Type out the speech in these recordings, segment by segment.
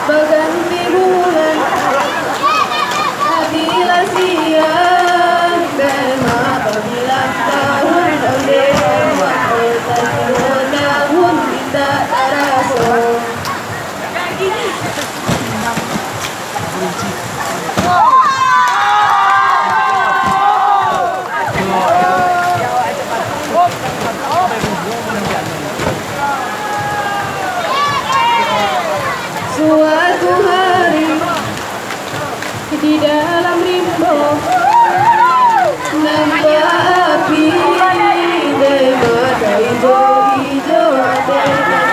berganti bulan bila siang dan apabila tahun oleh tahun tidak terasa. Suatu hari di dalam rimbo nampak api mata hijau-hijau dengan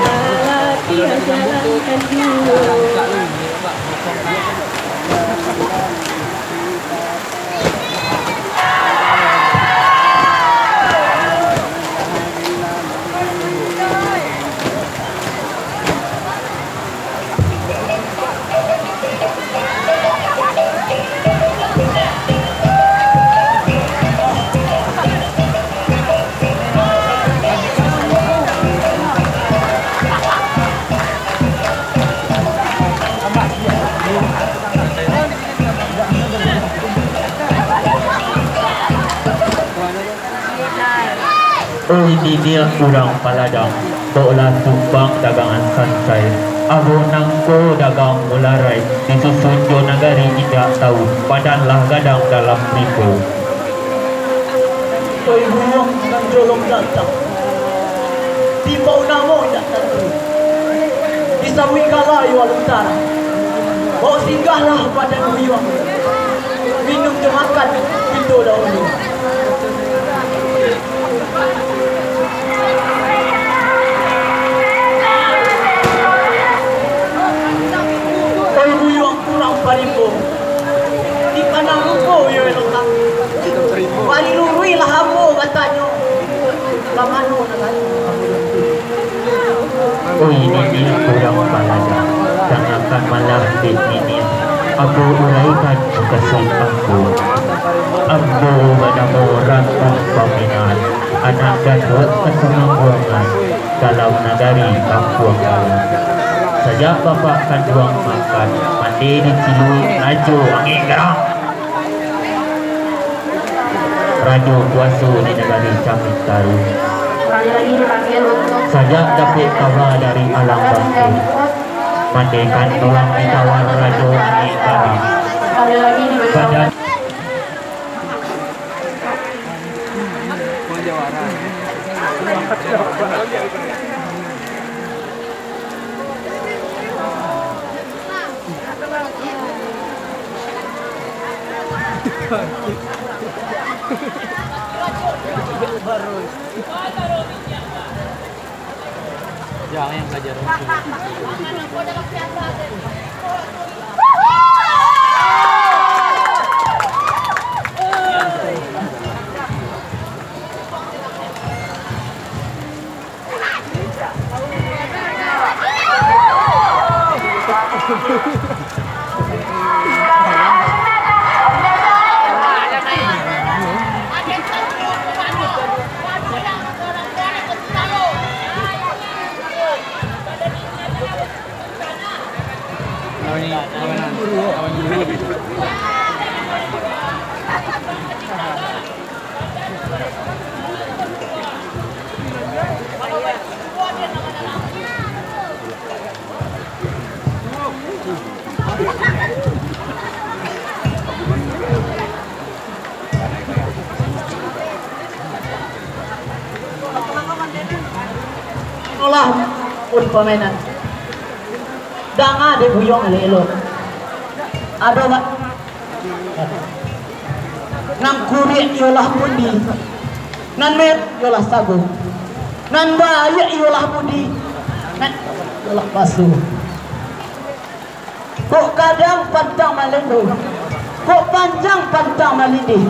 lelaki yang jalankan dulu. Dinil urang paladang bola tumbang dagangan sansai abu nangko dagang mularai disusun jo nagari tidak tahu padanlah gadang dalam riko. Koi buang dan jolong datang timbau namo tidak tentu bisa wikalayu alutara bawa singgahlah pada buyuang minum jemakan pintu dahulu. Paripo di panang rupo yo elok pari lurui lah hamo katanya lamano nakan ini kurang paladang dan akan malah ini aku uraikan kasih aku menamo rantang paminan anak gadot kesenangan dalam nagari kampung kalah. Sejak bapak kan buang makan mandi di Cilui Rajo angin gerang Rajo kuasa di negara Camit Taru. Sejak dapat kabar dari alam bangkit mandikan buang ditawar Rajo angin gerang badan jangan yang belajar olah pun permainan danga de buyong lelo ada mak nang kurik yolah pundi nan mer yolah sagu nan baya yolah pundi nan yolah pasu kok kadang pantang malendo kok panjang pantang malindi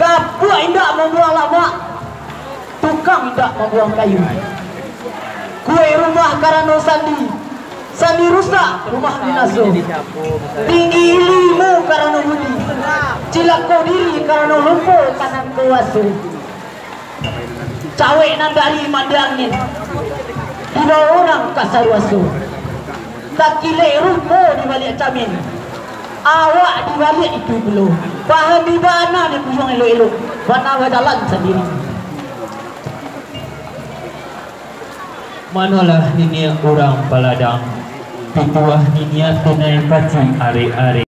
kapuk indak membuang lama tukang indak membuang kayu kue rumah karena sandi rusak rumah dinaso tinggi ilmu karena budi cilak kau diri karena lumpur kanan kuasu cawe nandari mandangin dua orang kasaruasu tak kilek rupa di balik camin. Awak di balik itu belum. Faham di mana ni pusing elok-elok. Mana berjalan sendiri. Manalah ini orang Paladang. Pituah niat tunai kacang are-are.